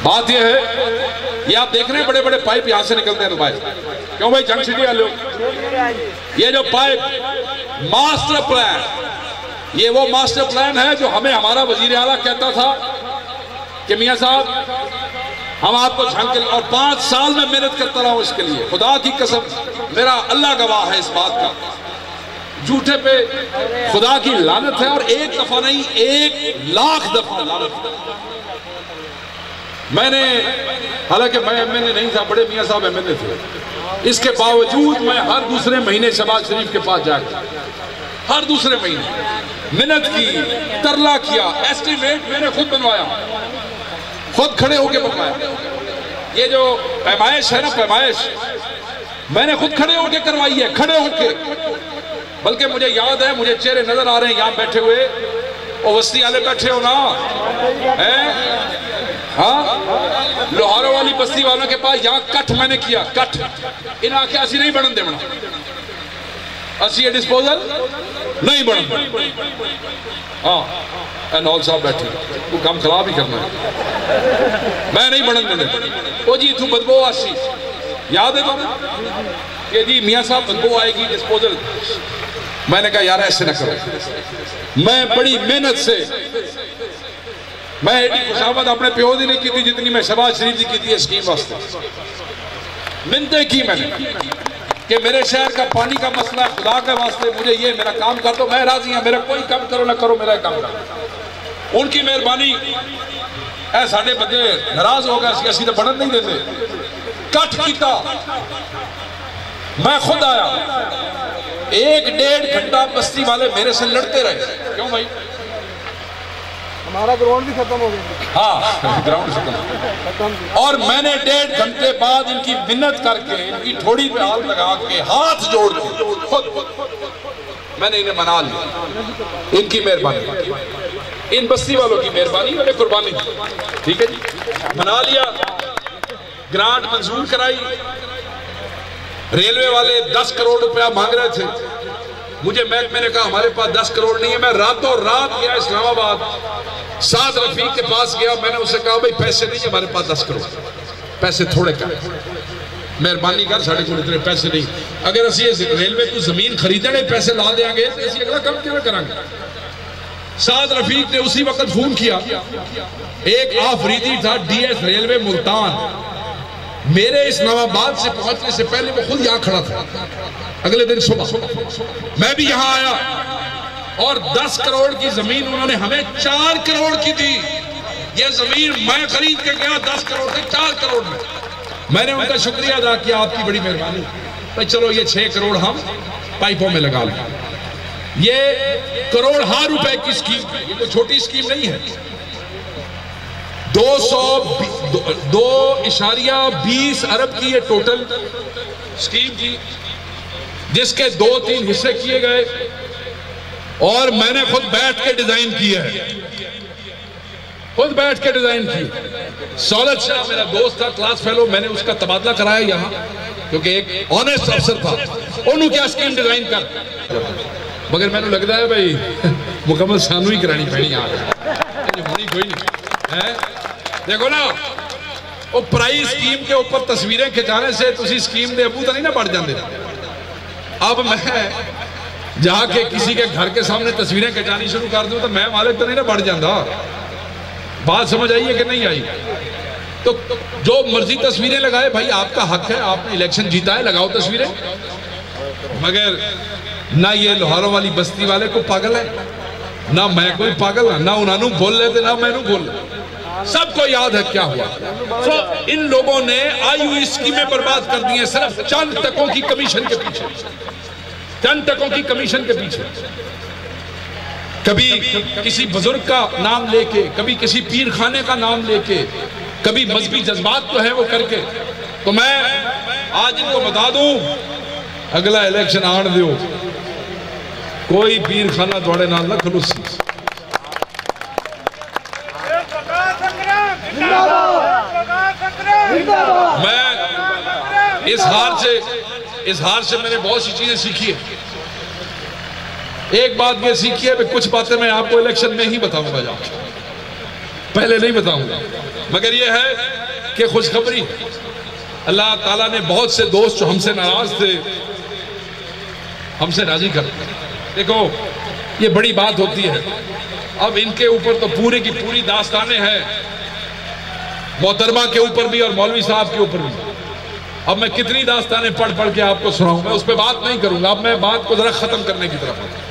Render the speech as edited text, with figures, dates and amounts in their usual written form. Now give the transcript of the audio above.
बात यह है, ये आप देख रहे हैं बड़े बड़े पाइप यहां से निकलते हैं दुबई। क्यों भाई जंग सिटी वाले, ये जो पाइप मास्टर प्लान, ये वो मास्टर प्लान है जो हमें हमारा वजीर आला कहता था कि मियां साहब हम आपको झांक के, और 5 साल में मेहनत करता रहा हूं इसके लिए। खुदा की कसम, मेरा अल्लाह गवाह है इस बात का, झूठे पे खुदा की लानत है। और एक दफा नहीं, 1,00,000 दफा लानत। मैंने, हालांकि मैं एमएनए नहीं था, बड़े मियां साहब एमएनए थे, इसके बावजूद मैं हर दूसरे महीने शहबाज शरीफ के पास जाकर, हर दूसरे महीने मेहनत की, तरला किया, एस्टीमेट मैंने खुद बनवाया, खुद खड़े होके बनवाया। ये जो पैमाइश है ना, पैमाइश मैंने खुद खड़े होके करवाई है, खड़े होके। बल्कि मुझे याद है, मुझे चेहरे नजर आ रहे हैं यहाँ बैठे हुए, और बस्ती वाले बैठे हो ना, हैं? हाँ, लोहारों वाली बस्ती वालों के पास यहाँ कट मैंने किया, कट इन आके असी नहीं बनन देना, असी ये डिस्पोजल नहीं बनन। हाँ, एनॉल साहब बैठे, तू काम खराब ही करना है, मैं नहीं बनन देने। ओ जी तू बदबू आसी, याद है तुम्हें कि जी मियाँ साहब बदबू आएगी डिस्पोजल। मैंने कहा यार ऐसे ना करो, मैं बड़ी मेहनत से, मैं एडी खुशामद अपने प्यो दी नहीं की थी जितनी मैं शहबाज शरीफ की थी स्कीम वास्ते। मिन्नतें की मैंने कि मेरे शहर का पानी का मसला है, खुदा के वास्ते मुझे ये मेरा काम कर दो, मैं राजी हूं, मेरा कोई काम करो ना करो, मेरा काम करो। उनकी मेहरबानी है, साढ़े बंदे नाराज हो गए, असी तो बनन नहीं देते, कट किया। मैं खुद आया, 1-1.5 घंटा बस्ती वाले मेरे से लड़ते रहे। क्यों भाई? हमारा ग्राउंड भी खत्म हो गया। हाँ, ग्राउंड खत्म। और मैंने 1.5 घंटे बाद इनकी मिन्नत करके, इनकी ठोड़ी पे हाथ लगा के, हाथ जोड़ के खुद मैंने इन्हें मना लिया। इनकी मेहरबानी, इन बस्ती वालों की मेहरबानी, मैंने कुर्बानी दी। ठीक है जी, मना लिया, ग्रांट मंजूर कराई। रेलवे वाले 10 करोड़ रुपया मांग रहे थे मुझे, मैंने कहा हमारे पास 10 करोड़ नहीं है। मैं रातों रात गया इस्लामाबाद, साद रफीक के पास गया, मैंने उससे कहा भाई पैसे नहीं हमारे पास 10 करोड़, पैसे थोड़े कर, मेहरबानी कर, साढ़े को इतने पैसे नहीं। अगर असी रेलवे को जमीन खरीदने पैसे ला देंगे तो असी अगला काम क्यों करांगे। साद रफीक ने उसी वक्त फोन किया, एक आफरीदी था डीएस रेलवे मुल्तान, मेरे इस्लामाबाद से पहुंचने से पहले वो खुद यहाँ खड़ा था। अगले दिन सुबह मैं भी यहाँ आया और 10 करोड़ की जमीन उन्होंने हमें 4 करोड़ की दी। ये जमीन मैं खरीद के गया 10 करोड़ से 4 करोड़ में। मैंने उनका शुक्रिया अदा किया, आपकी बड़ी मेहरबानी। तो चलो ये 6 करोड़ हम पाइपों में लगा लें। ये करोड़ रुपए की स्कीम, ये कोई छोटी स्कीम नहीं है। 2.20 अरब की ये टोटल स्कीम थी, जिसके 2-3 हिस्से किए गए और मैंने खुद बैठ के डिजाइन किया है, खुद बैठ के डिजाइन की। सौलत शाह मेरा दोस्त था, क्लास फेलो, मैंने उसका तबादला कराया यहाँ, क्योंकि एक ऑनेस्ट अफसर था। उन्होंने क्या स्कीम डिजाइन कर, मगर मैंने लगता है भाई मुकम्मल सानू ही करानी पैनी यहाँ, होनी कोई नहीं है। देखो ना, वो प्राइस स्कीम के ऊपर तस्वीरें खिंचाने से तुसी स्कीम दे अबू तो नहीं ना बढ़ जाते। अब मैं जाके किसी के घर के सामने तस्वीरें खिंचानी शुरू कर दूं तो मैं मालिक तो नहीं ना बढ़ जाता। बात समझ आई है कि नहीं आई? तो जो मर्जी तस्वीरें लगाए भाई, आपका हक है, आपने इलेक्शन जीता है, लगाओ तस्वीरें। मगर ना ये लोहारों वाली बस्ती वाले को पागल है, ना मैं कोई पागल है, ना उन्होंने बोल लेते ना मैनू बोल। सबको याद है क्या हुआ। तो इन लोगों ने आई हुई स्कीमें बर्बाद कर दी हैं सिर्फ चंद टकों की कमीशन के पीछे, चंद टकों की कमीशन के पीछे। कभी किसी बुजुर्ग का नाम लेके, कभी किसी पीर खाने का नाम लेके, कभी मजहबी जज्बात तो है वो करके। तो मैं आज इनको बता दूं, अगला इलेक्शन आने दो, कोई पीर खाना थोड़े नाल ना खलूसी। मैं इस हार से मैंने बहुत सी चीजें सीखी है। एक बात ये सीखी है, कुछ बातें मैं आपको इलेक्शन में ही बताऊंगा। पहले नहीं बताऊंगा, मगर यह है कि खुशखबरी अल्लाह ताला ने बहुत से दोस्त जो हमसे नाराज थे हमसे राजी कर। देखो ये बड़ी बात होती है। अब इनके ऊपर तो पूरी की पूरी दास्तानें हैं, मोहतरमा के ऊपर भी और मौलवी साहब के ऊपर भी। अब मैं कितनी दास्तानें पढ़ पढ़ के आपको सुनाऊं, मैं उस पर बात नहीं करूंगा। अब मैं बात को जरा खत्म करने की तरफ आता हूं।